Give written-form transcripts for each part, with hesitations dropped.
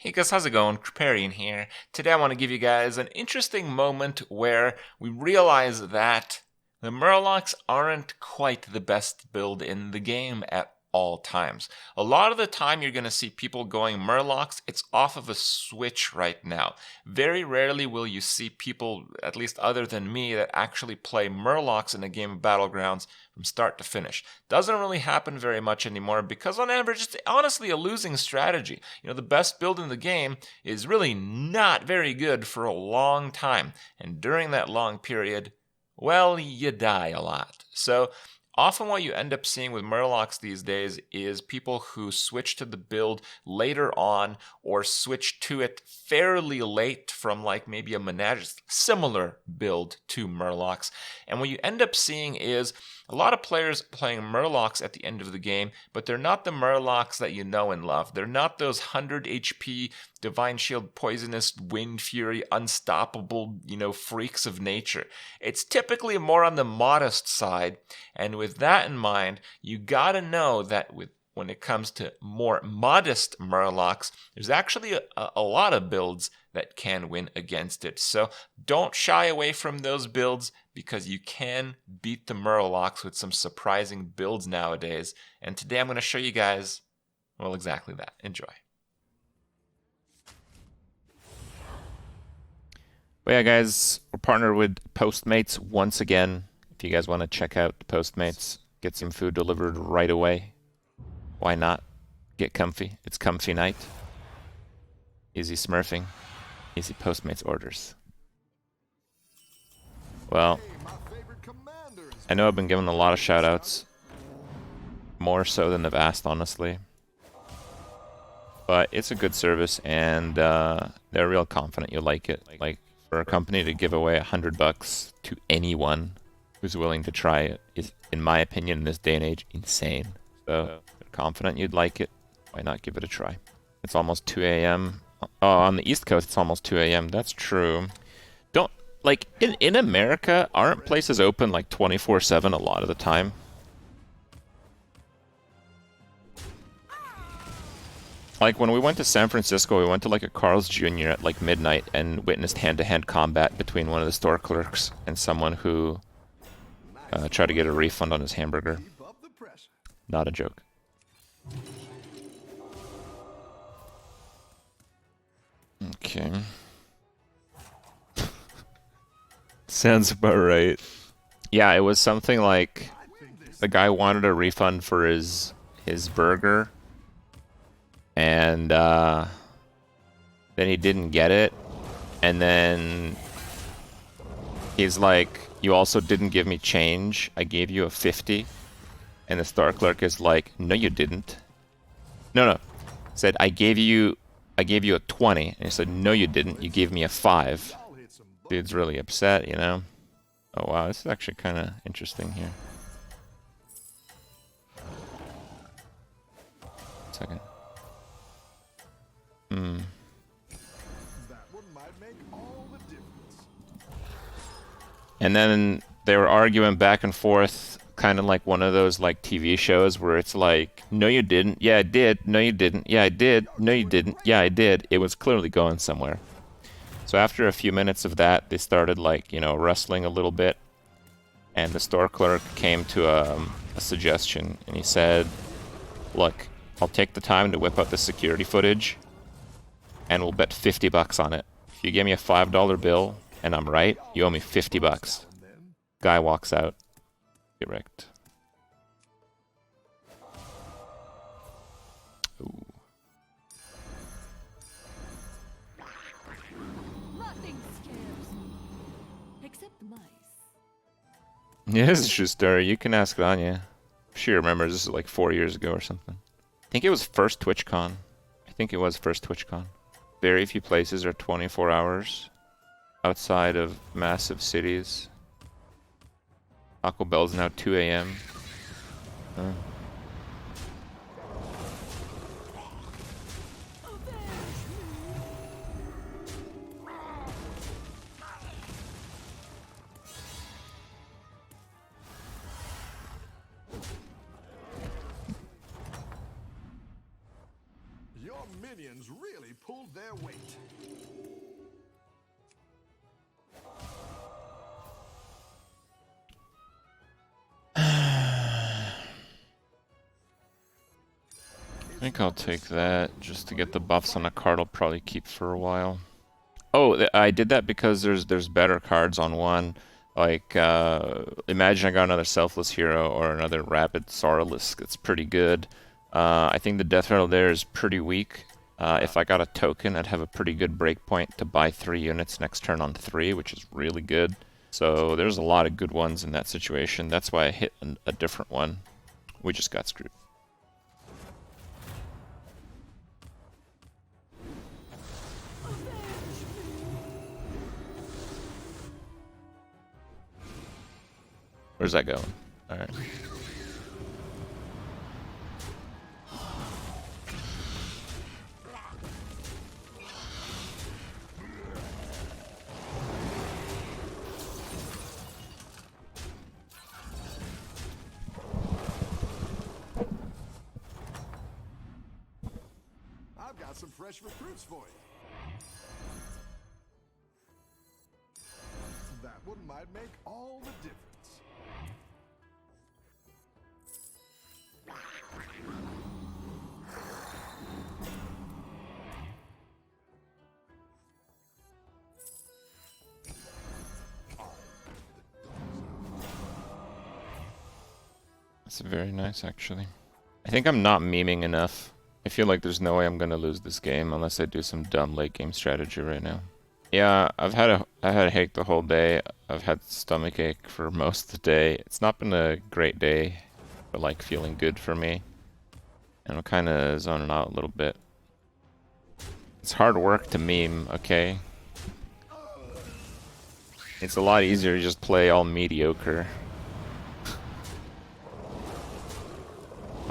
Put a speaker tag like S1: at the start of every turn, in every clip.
S1: Hey guys, how's it going? Kripparrian here. Today I want to give you guys an interesting moment where we realize that the Murlocs aren't quite the best build in the game at all times. A lot of the time you're going to see people going Murlocs, it's off of a switch right now. Very rarely will you see people, at least other than me, that actually play Murlocs in a game of Battlegrounds from start to finish. Doesn't really happen very much anymore because on average it's honestly a losing strategy. The best build in the game is really not very good for a long time. And during that long period, well, you die a lot. So often what you end up seeing with Murlocs these days is people who switch to the build later on or switch to it fairly late from like maybe a Menage similar build to Murlocs. And what you end up seeing is a lot of players playing Murlocs at the end of the game, but they're not the Murlocs that you know and love. They're not those 100 HP, Divine Shield, Poisonous, Wind Fury, unstoppable, freaks of nature. It's typically more on the modest side, and with that in mind, you gotta know that when it comes to more modest Murlocs, there's actually a lot of builds that can win against it. So don't shy away from those builds because you can beat the Murlocs with some surprising builds nowadays. And today I'm going to show you guys, well, exactly that. Enjoy.
S2: But yeah, guys, we're partnered with Postmates once again. If you guys want to check out Postmates, get some food delivered right away. Why not? Get comfy. It's comfy night. Easy smurfing. Easy Postmates orders. Well, I know I've been given a lot of shoutouts. More so than they've asked, honestly. But it's a good service, and they're real confident you'll like it. Like, for a company to give away $100 to anyone who's willing to try it is, in my opinion, in this day and age, insane. So, they're confident you'd like it. Why not give it a try? It's almost 2 a.m. Oh, on the East Coast, it's almost 2 a.m. That's true. Don't, like, in America, aren't places open like 24/7 a lot of the time? Like, when we went to San Francisco, we went to like a Carl's Jr. at like midnight and witnessed hand-to-hand combat between one of the store clerks and someone who tried to get a refund on his hamburger. Not a joke. Okay. Sounds about right. Yeah, it was something like the guy wanted a refund for his burger, and then he didn't get it, and then he's like, "You also didn't give me change. I gave you a 50." And the store clerk is like, "No, you didn't." No. Said, I gave you a 20. And he said, "No, you didn't. You gave me a 5. Dude's really upset, you know? Oh, wow. This is actually kind of interesting here. Second. And then they were arguing back and forth, kind of like one of those like TV shows where it's like, "No, you didn't. Yeah, I did. No, you didn't. Yeah, I did. No, you didn't. Yeah, I did." It was clearly going somewhere. So after a few minutes of that, they started like, wrestling a little bit. And the store clerk came to a suggestion, and he said, "Look, I'll take the time to whip out the security footage, and we'll bet $50 on it. If you give me a $5 bill, and I'm right, you owe me $50. Guy walks out. Get wrecked. Ooh.
S3: Nothing scares me, except the mice.
S2: Yeah, this is a true story. You can ask Anya. She remembers this is like 4 years ago or something. I think it was first TwitchCon. Very few places are 24 hours outside of massive cities. Taco Bell's now 2 a.m.
S4: Your minions really pulled their weight.
S2: I think I'll take that just to get the buffs on a card I'll probably keep for a while. Oh, I did that because there's better cards on one. Like, imagine I got another Selfless Hero or another Rapid Sorrelisk. It's pretty good. I think the death rattle there is pretty weak. If I got a token, I'd have a pretty good breakpoint to buy 3 units next turn on 3, which is really good. So there's a lot of good ones in that situation. That's why I hit a different one. We just got screwed. Where's that going? Alright.
S4: I've got some fresh recruits for you. That one might make all the difference.
S2: That's very nice, actually. I think I'm not memeing enough. I feel like there's no way I'm gonna lose this game unless I do some dumb late game strategy right now. Yeah, I had a headache the whole day. I've had stomach ache for most of the day. It's not been a great day, but like feeling good for me. And I'm kind of zoning out a little bit. It's hard work to meme, okay? It's a lot easier to just play all mediocre.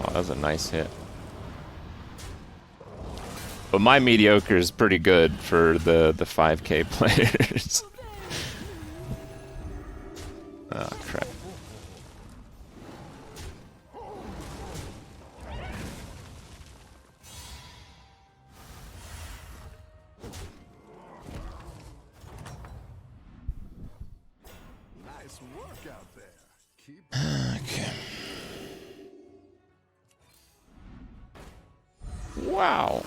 S2: Oh, that was a nice hit. But my mediocre is pretty good for the 5K players. Oh, crap.
S4: Nice work out there. Keep
S2: Okay. Wow.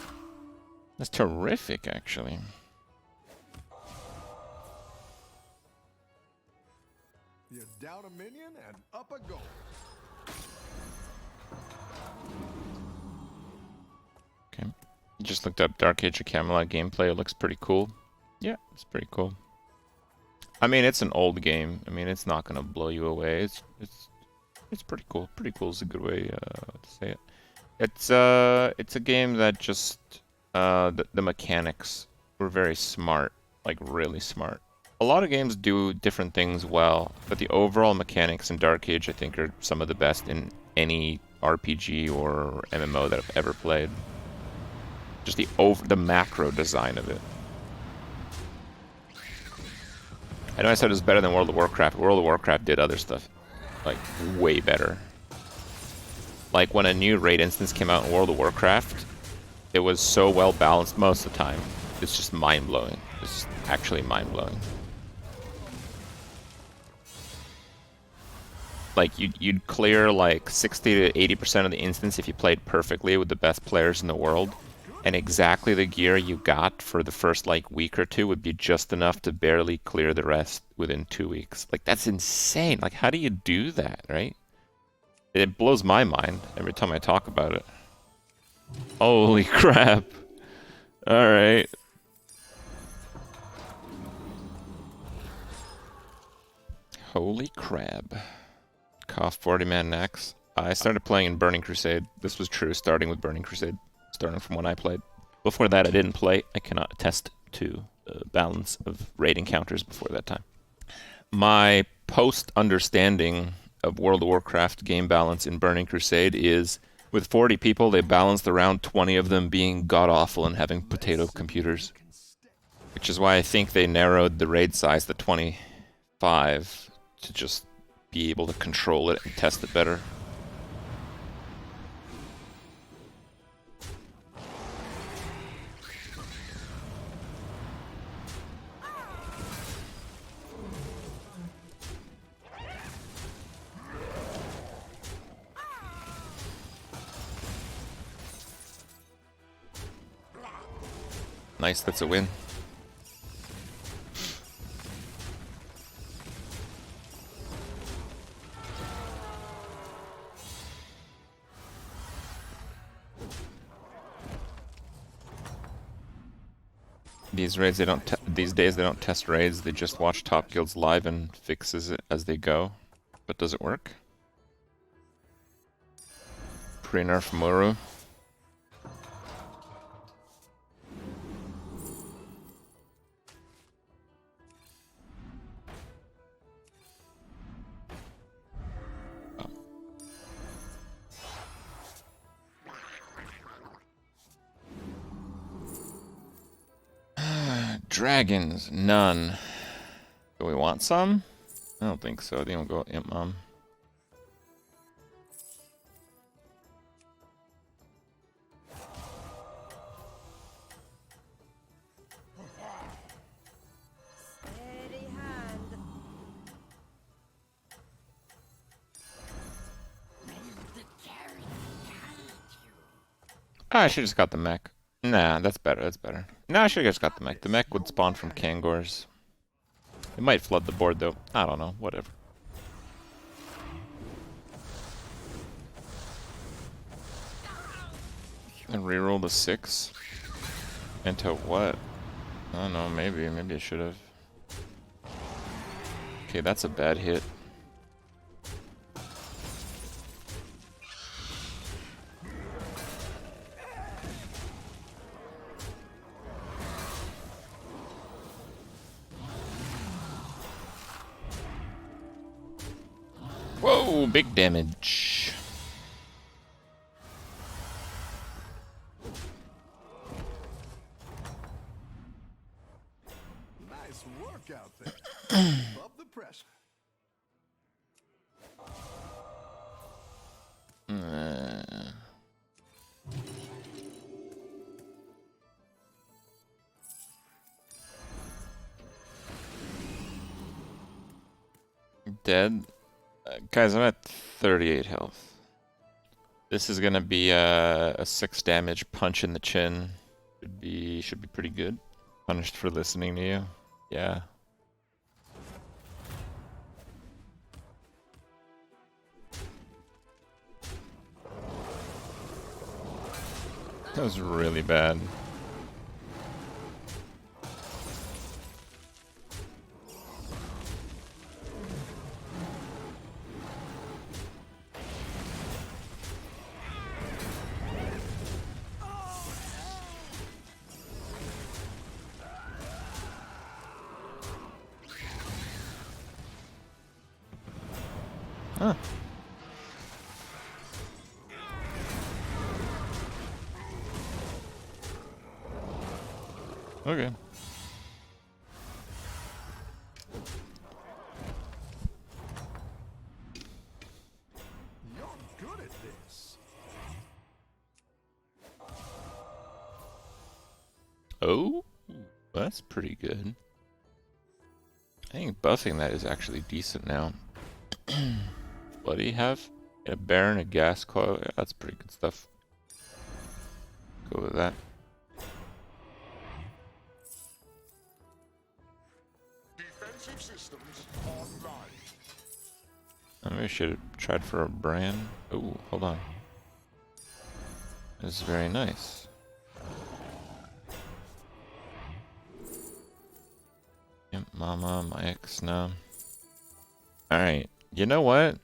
S2: That's terrific, actually.
S4: You're down a minion and up a goal.
S2: Okay. Just looked up Dark Age of Camelot gameplay. It looks pretty cool. Yeah, it's pretty cool. I mean, it's an old game. I mean, it's not gonna blow you away. It's pretty cool. Pretty cool is a good way to say it. It's a game that just the mechanics were very smart, like really smart. A lot of games do different things well, but the overall mechanics in Dark Age, I think, are some of the best in any RPG or MMO that I've ever played. Just the macro design of it. I know I said it was better than World of Warcraft, but World of Warcraft did other stuff, like, way better. Like, when a new raid instance came out in World of Warcraft, it was so well balanced most of the time. It's just mind-blowing. It's actually mind-blowing. Like, you'd clear, like, 60 to 80% of the instance if you played perfectly with the best players in the world. And exactly the gear you got for the first, like, week or two would be just enough to barely clear the rest within 2 weeks. Like, that's insane. Like, how do you do that, right? It blows my mind every time I talk about it. Holy crap. Alright. Holy crab. Cough 40-man next. I started playing in Burning Crusade. This was true, starting with Burning Crusade. Starting from when I played. Before that, I didn't play. I cannot attest to the balance of raid encounters before that time. My post-understanding of World of Warcraft game balance in Burning Crusade is, with 40 people, they balanced around 20 of them being god-awful and having potato computers. Which is why I think they narrowed the raid size to 25 to just be able to control it and test it better. Nice, that's a win. These raids, they don't. These days, they don't test raids. They just watch top guilds live and fixes it as they go. But does it work? Pre-nerf Muru. Dragons, none. Do we want some? I don't think so. They don't go Imp Mom.
S3: Steady hand.
S2: Ah, I should have just got the mech. Nah, that's better, that's better. Nah, I should have just got the mech. The mech would spawn from Kangors. It might flood the board though. I don't know, whatever. And reroll the 6? Into what? I don't know, maybe I should have. Okay, that's a bad hit. Whoa, big damage.
S4: Nice work out there. Above the pressure.
S2: Dead. Guys, I'm at 38 health. This is gonna be a 6 damage punch in the chin. Should be pretty good. Punished for listening to you. Yeah. That was really bad. Huh. Okay.
S4: You're good at this.
S2: Oh, that's pretty good. I think buffing that is actually decent now. What do you have? A Baron, a gas coil. Yeah, that's pretty good stuff. Go with that.
S4: Defensive systems online.
S2: Maybe I should have tried for a brand. Oh, hold on. This is very nice. Yep, Mama, my ex now. Alright, you know what?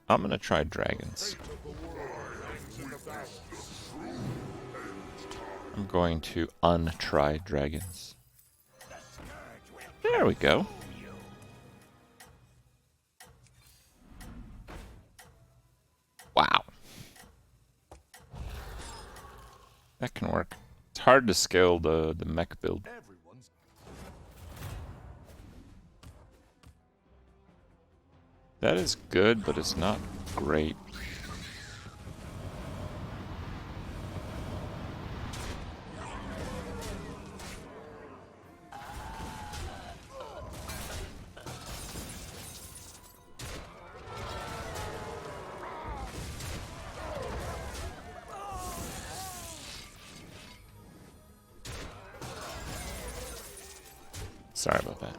S2: I'm gonna try dragons. I'm going to untry dragons. There we go. Wow. That can work. It's hard to scale the mech build.
S4: Everyone's
S2: That is good, but it's not great. Sorry about that.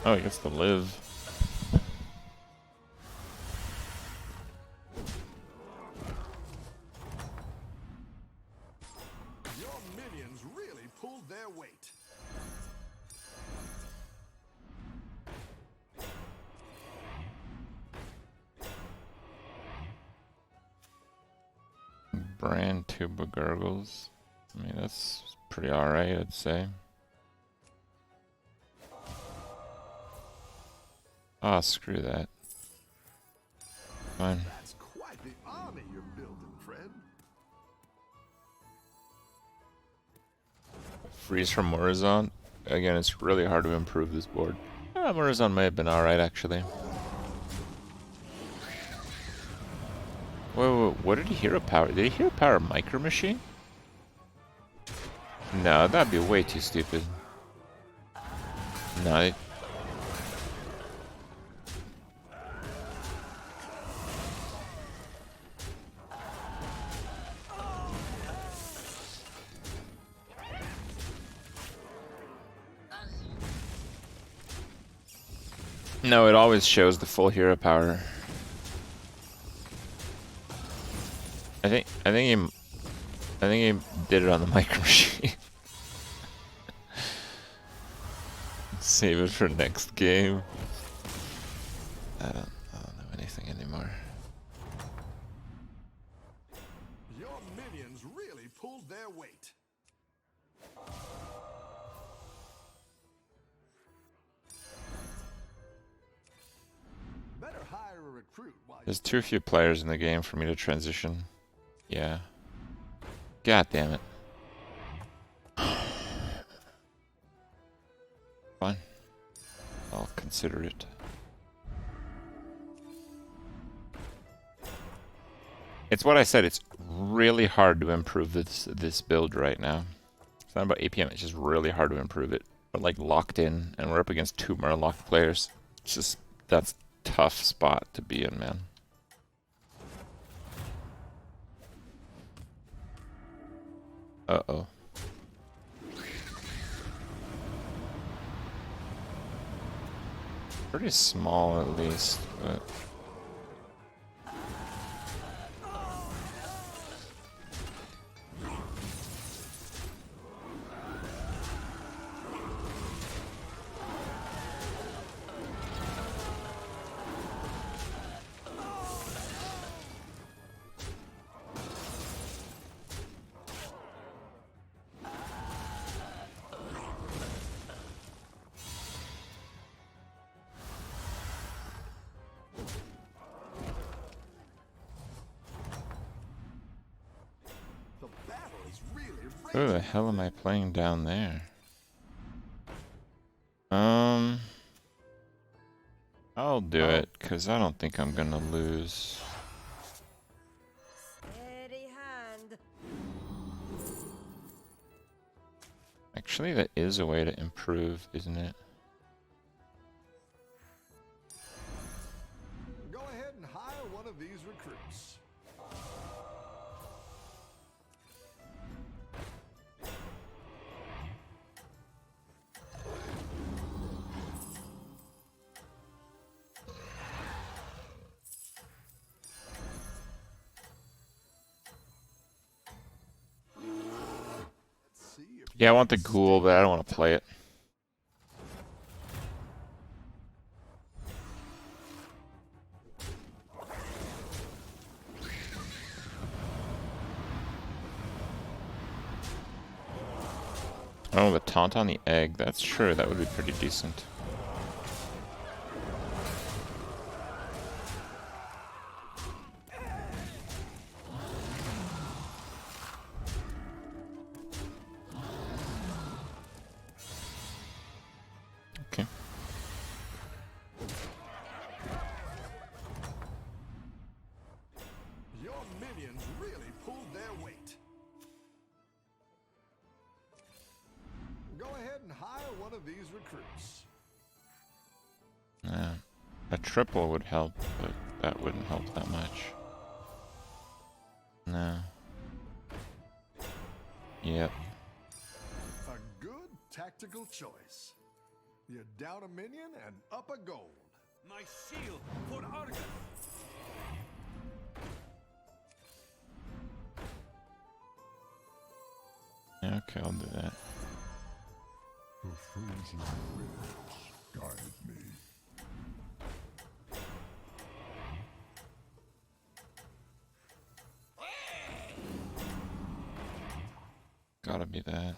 S2: Oh, he gets to live.
S4: Your minions really pulled their weight.
S2: Brand tuba gurgles. I mean, that's pretty alright, I'd say. Ah, screw that. Fine.
S4: That's quite the army you're building, friend.
S2: Freeze from Murazon. Again, it's really hard to improve this board. Murazon may have been alright, actually. Whoa, what did he hero power? Did he hero power Micro Machine? No, that'd be way too stupid. No. No, it always shows the full hero power. I think he did it on the Micro Machine. Save it for next game. I don't know anything anymore.
S4: Your minions really pulled their weight. Better hire a recruit while
S2: There's too few players in the game for me to transition. Yeah. God damn it. Fine. I'll consider it. It's what I said, it's really hard to improve this build right now. It's not about APM, it's just really hard to improve it. But like locked in, and we're up against 2 Murloc players. It's just, that's a tough spot to be in, man. Uh-oh. Pretty small at least, but...
S4: the battle is really
S2: Who the hell am I playing down there? I'll do it, because I don't think I'm gonna lose.
S3: Steady hand.
S2: Actually, that is a way to improve, isn't it?
S4: Go ahead and hire one of these recruits. Let's see if
S2: Yeah, I want the ghoul, but I don't want to play it. Oh, the taunt on the egg. That's true. That would be pretty decent. Okay.
S4: your minions really pulled their weight. Go ahead and hire one of these recruits.
S2: A triple would help, but that wouldn't help that much. No. Yep.
S4: A good tactical choice. You down a minion and up a gold.
S5: My shield for Argus.
S2: Okay, I'll do that.
S4: The frozen winds guide me.
S2: Gotta be that.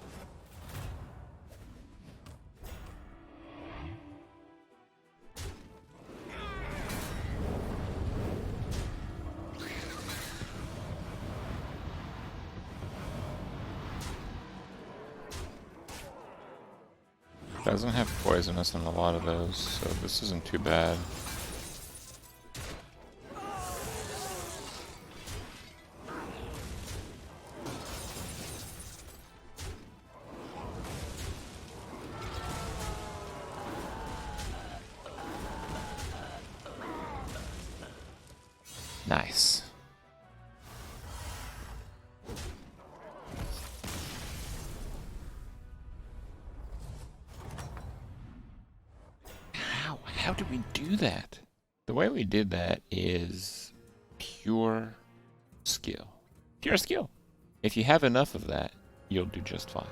S2: Doesn't have poisonous in a lot of those, so this isn't too bad. Nice. How did we do that? The way we did that is pure skill. Pure skill. If you have enough of that, you'll do just fine.